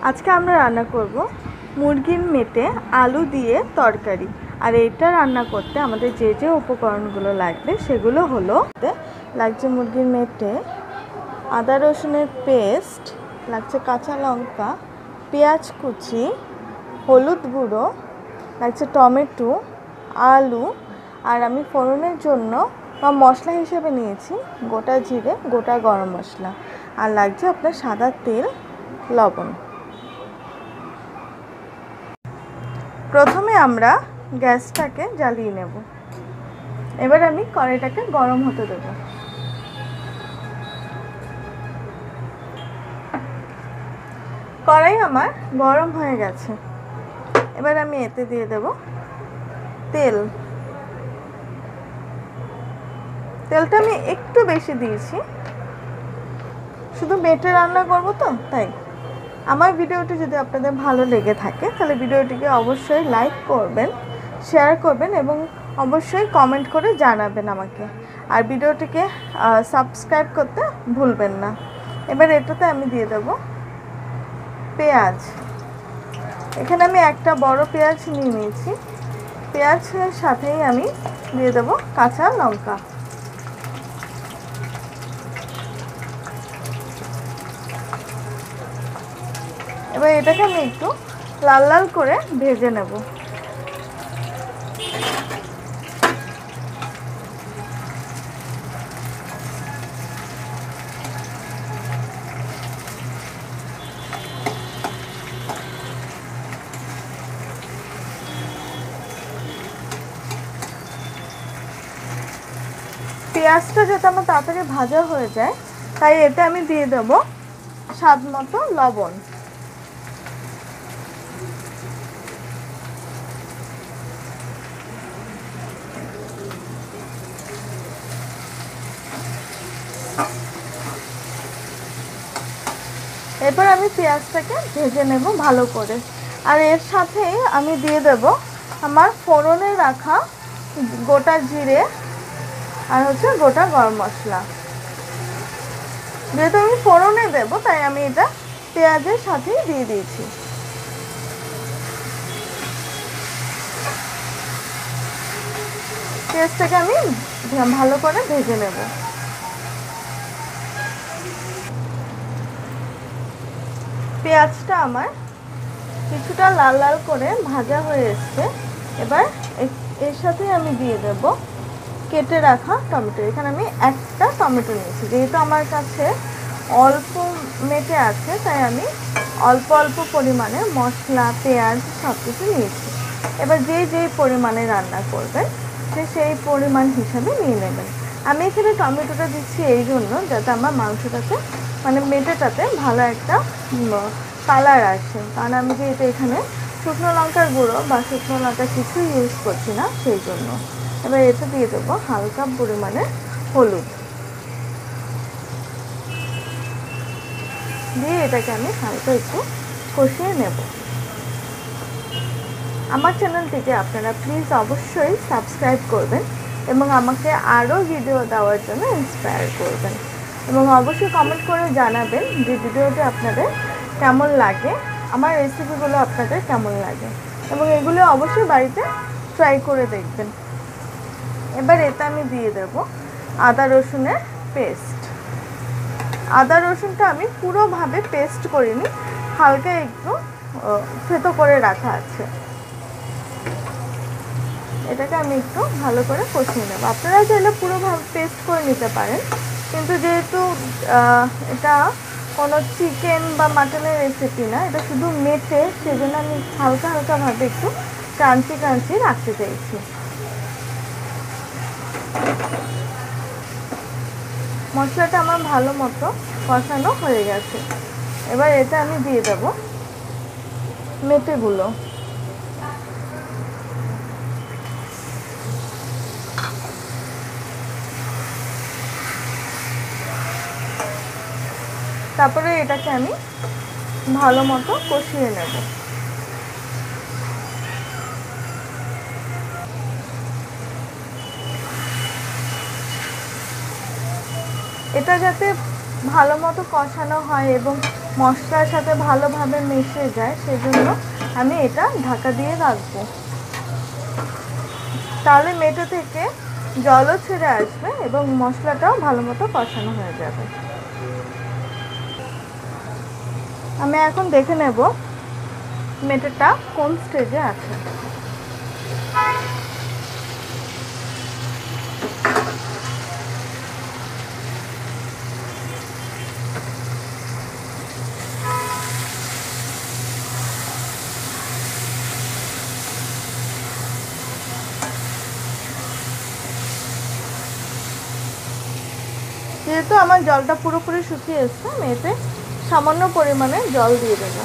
আজকে আমরা রান্না করব মুরগির মেটে আলু দিয়ে তরকারি। আর এটা রান্না করতে আমাদের যে যে উপকরণগুলো লাগবে সেগুলো হলো, লাগছে মুরগির মেটে, আদা রসুনের পেস্ট, লাগছে কাঁচা লঙ্কা, পেঁয়াজ কুচি, হলুদ গুঁড়ো, লাগছে টমেটো, আলু, আর আমি ফোড়নের জন্য বা মশলা হিসেবে নিয়েছি গোটা জিরে, গোটা গরম মশলা, আর লাগছে আপনার সাদা তেল, লবণ। প্রথমে আমরা গ্যাসটাকে জ্বালিয়ে নেব। এবার আমি কড়াইটাকে গরম হতে দেব। কড়াই আমার গরম হয়ে গেছে। এবার আমি এতে দিয়ে দেব তেল। তেলটা আমি একটু বেশি দিয়েছি, শুধু মেটে রান্না করব তো তাই। আমার ভিডিওটি যদি আপনাদের ভালো লেগে থাকে তাহলে ভিডিওটিকে অবশ্যই লাইক করবেন, শেয়ার করবেন এবং অবশ্যই কমেন্ট করে জানাবেন আমাকে। আর ভিডিওটিকে সাবস্ক্রাইব করতে ভুলবেন না। এবার এটাতে আমি দিয়ে দেব পেঁয়াজ। এখানে আমি একটা বড় পেঁয়াজ নিয়ে নিয়েছি। পেঁয়াজের সাথেই আমি দিয়ে দেব কাঁচা লঙ্কা। এবার এটাকে আমি একটু লাল লাল করে ভেজে নেব। পেঁয়াজটা যাতে আমার তাড়াতাড়ি ভাজা হয়ে যায় তাই এতে আমি দিয়ে দেব স্বাদ মতো লবণ। এরপর আমি পেঁয়াজটাকে ভেজে নেব ভালো করে। আর এর সাথেই আমি দিয়ে দেব আমার ফোড়নে রাখা গোটা জিরে আর গোটা গরম মশলা। যেহেতু আমি ফোড়নে দেব তাই আমি এটা পেঁয়াজের সাথেই দিয়ে দিয়েছি। পেঁয়াজটাকে আমি ভালো করে ভেজে নেব। পেঁয়াজটা আমার কিছুটা লাল লাল করে ভাজা হয়ে এসছে। এবার এর সাথে আমি দিয়ে দেব কেটে রাখা টমেটো। এখানে আমি একটা টমেটো নিয়েছি, যেহেতু আমার কাছে অল্প মেটে আছে তাই আমি অল্প অল্প পরিমাণে মশলা, পেঁয়াজ সব কিছু নিয়েছি। এবার যেই পরিমাণে রান্না করবেন সেই পরিমাণ হিসাবে নিয়ে নেবেন। আমি এখানে টমেটোটা দিচ্ছি এই জন্য যাতে আমার মাংসটাতে মানে মেটেটাতে ভালো একটা কালার আসে, কারণ আমি যেহেতু এখানে শুকনো লঙ্কার গুঁড়ো বা শুকনো লঙ্কা কিছু ইউজ করছি না সেই জন্য। এবার এতে দিয়ে দেবো হালকা পরিমাণে হলুদ, দিয়ে এটাকে আমি হালকা একটু কষিয়ে নেব। আমার চ্যানেলটিকে আপনারা প্লিজ অবশ্যই সাবস্ক্রাইব করবেন এবং আমাকে আরও ভিডিও দেওয়ার জন্য ইন্সপায়ার করবেন এবং অবশ্যই কমেন্ট করে জানাবেন যে ভিডিওটি আপনাদের কেমন লাগে, আমার রেসিপিগুলো আপনাদের কেমন লাগে এবং এগুলো অবশ্যই বাড়িতে ট্রাই করে দেখবেন। এবার এতে আমি দিয়ে দেব আদা রসুনের পেস্ট। আদা রসুনটা আমি পুরোভাবে পেস্ট করিনি, হালকা একটু থেতো করে রাখা আছে। এটাকে আমি একটু ভালো করে কষিয়ে নেব। আপনারা চাইলে পুরোভাবে পেস্ট করে নিতে পারেন, কিন্তু যেহেতু এটা কোনো চিকেন বা মাটনের রেসিপি না, এটা শুধু মেটে, সেজন্য আমি হালকা হালকাভাবে একটু ক্রাঞ্চি ক্রাঞ্চি রাখতে চাইছি। মশলাটা আমার ভালো মতো কষানো হয়ে গেছে। এবার এটা আমি দিয়ে দেব মেটেগুলো। তারপরে এটাকে আমি ভালো মতো কষিয়ে নেব। এটা যাতে ভালো মতো কষানো হয় এবং মশলার সাথে ভালোভাবে মিশে যায়, সেজন্য আমি এটা ঢাকা দিয়ে রাখবো। তাহলে মেটে থেকে জলও ছেড়ে আসবে এবং মশলাটাও ভালো মতো কষানো হয়ে যাবে। আমি এখন দেখে নেব মেটেটা কোন স্টেজে আছে। যেহেতু আমার জলটা পুরোপুরি শুকিয়ে এসছে, আমি এতে সামান্য পরিমাণে জল দিয়ে দেবো।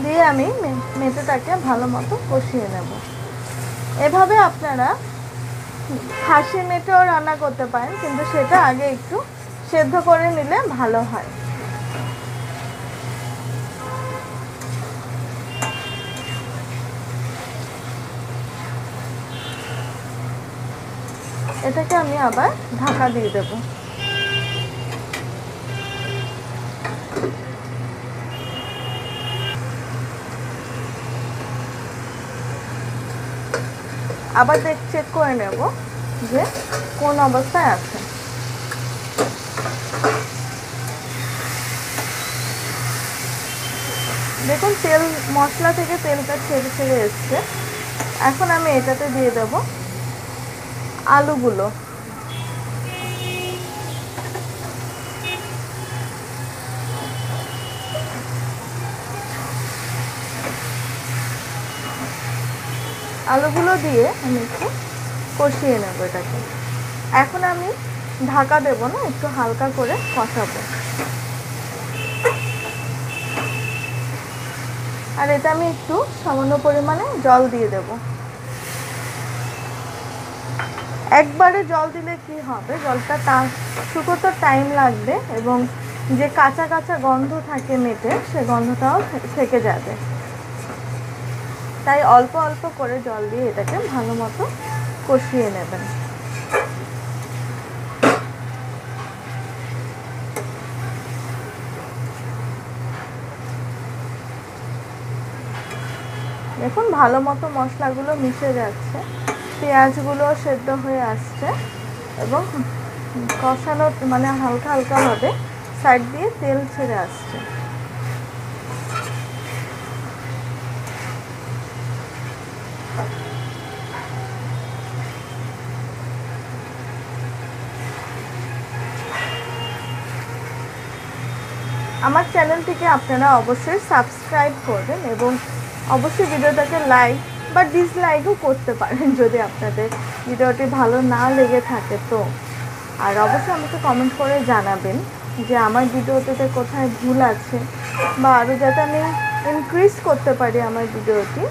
দিয়ে আমি মেটেটাকে ভালো মতো কষিয়ে নেব। এভাবে আপনারা খাসি মেটেও রান্না করতে পারেন, কিন্তু সেটা আগে একটু সেদ্ধ করে নিলে ভালো হয়। এটাকে আমি আবার ঢাকা দিয়ে দেব। আবার চেক করে নেব যে কোন অবস্থায় আছে। দেখুন তেল, মশলা থেকে তেলটা ছেড়ে ছেড়ে এসছে। এখন আমি এটাতে দিয়ে দেব আলুগুলো। আলুগুলো দিয়ে আমি একটু কষিয়ে নেব এটাকে। এখন আমি ঢাকা দেব না, একটু হালকা করে কষাবো। আর এটা আমি একটু সামান্য পরিমাণে জল দিয়ে দেব। একবারে জল দিলে কি হবে, জলটা শুকোতে টাইম লাগবে এবং যে কাঁচা কাঁচা গন্ধ থাকে মেটে, সে গন্ধটাও থেকে যাবে। তাই অল্প অল্প করে জল দিয়ে এটাকে ভালো মতো কষিয়ে নেবেন। দেখুন ভালো মতো মশলাগুলো মিশে যাচ্ছে, পেঁয়াজগুলো সেদ্ধ হয়ে আসছে এবং কষানো মানে হালকা হালকাভাবে সাইড দিয়ে তেল ছেড়ে আসছে। আমার চ্যানেলটিকে আপনারা অবশ্যই সাবস্ক্রাইব করবেন এবং অবশ্যই ভিডিওটাকে লাইক বা ডিসলাইকও করতে পারেন যদি আপনাদের ভিডিওটি ভালো না লেগে থাকে তো। আর অবশ্যই আমাকে কমেন্ট করে জানাবেন যে আমার ভিডিওটিতে কোথায় ভুল আছে বা আরও যাতে আমি ইনক্রিজ করতে পারি আমার ভিডিওটি,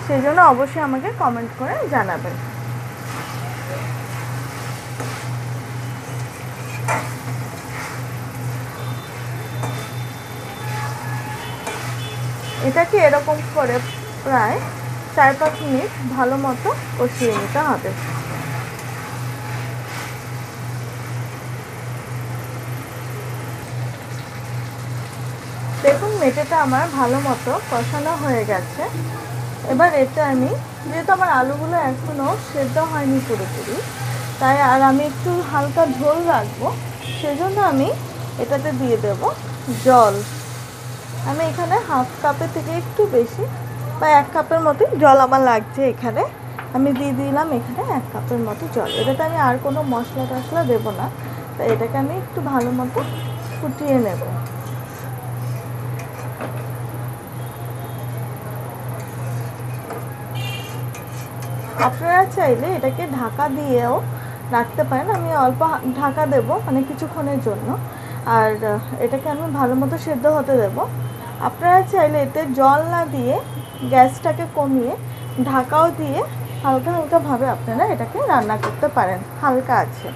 সেই জন্য অবশ্যই আমাকে কমেন্ট করে জানাবেন। এটাকে এরকম করে প্রায় 4-5 মিনিট ভালো মতো কষিয়ে নিতে হবে। দেখুন মেটেটা আমার ভালো মতো কষানো হয়ে গেছে। এবার এটা আমি, যেহেতু আমার আলুগুলো এখনও সেদ্ধ হয়নি পুরোপুরি, তাই আর আমি একটু হালকা ঝোল রাখবো, সেজন্য আমি এটাতে দিয়ে দেব জল। আমি এখানে হাফ কাপের থেকে একটু বেশি বা 1 কাপের মতোই জল আমার লাগছে এখানে। আমি দিয়ে দিলাম এখানে 1 কাপের মতো জল। এটাতে আমি আর কোনো মশলা টশলা দেবো না, তাই এটাকে আমি একটু ভালো মতো ফুটিয়ে নেব। আপনারা চাইলে এটাকে ঢাকা দিয়েও রাখতে পারেন। আমি অল্প ঢাকা দেব মানে কিছুক্ষণের জন্য, আর এটাকে আমি ভালো মতো সেদ্ধ হতে দেব। আপনারা চাইলে এতে জল না দিয়ে গ্যাসটাকে কমিয়ে ঢাকাও দিয়ে হালকা হালকাভাবে আপনারা এটাকে রান্না করতে পারেন হালকা আছে,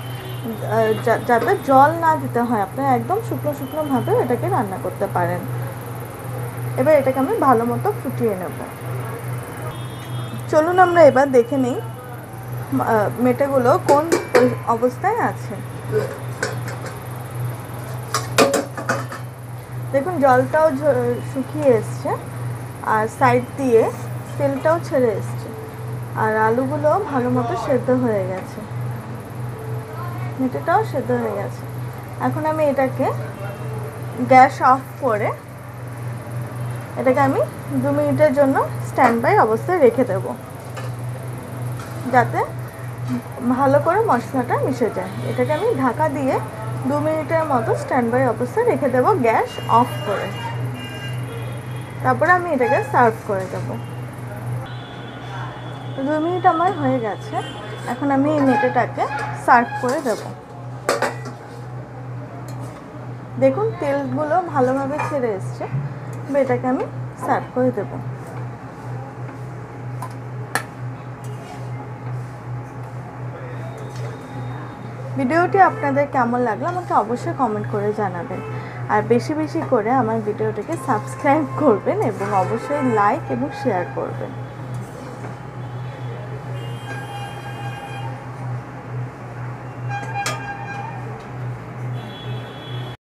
যাতে জল না দিতে হয়। আপনারা একদম শুকনো শুকনোভাবে এটাকে রান্না করতে পারেন। এবার এটাকে আমি ভালো মতো ফুটিয়ে নেব। চলুন আমরা এবার দেখে নিই মেটেগুলো কোন অবস্থায় আছে। দেখুন জলটাও শুকিয়ে এসছে আর সাইড দিয়ে তেলটাও ছেড়ে এসছে আর আলুগুলো ভালো মতো সেদ্ধ হয়ে গেছে, মেটেটাও সেদ্ধ হয়ে গেছে। এখন আমি এটাকে গ্যাস অফ করে এটাকে আমি 2 মিনিটের জন্য স্ট্যান্ড বাই অবস্থায় রেখে দেব, যাতে ভালো করে মশলাটা মিশে যায়। এটাকে আমি ঢাকা দিয়ে 2 মিনিটের মতো স্ট্যান্ড বাই অবস্থায় রেখে দেব গ্যাস অফ করে। তারপরে আমি এটাকে সার্ভ করে দেব। 2 মিনিট আমার হয়ে গেছে, এখন আমি এই মেটেটাকে সার্ভ করে দেব। দেখুন তেলগুলো ভালোভাবে ছেড়ে এসছে, এটাকে আমি সার্ভ করে দেব। ভিডিওটি আপনাদের কেমন লাগলো আমাকে অবশ্যই কমেন্ট করে জানাবেন, আর বেশি বেশি করে আমার ভিডিওটিকে সাবস্ক্রাইব করবেন এবং অবশ্যই লাইক এবং শেয়ার করবেন।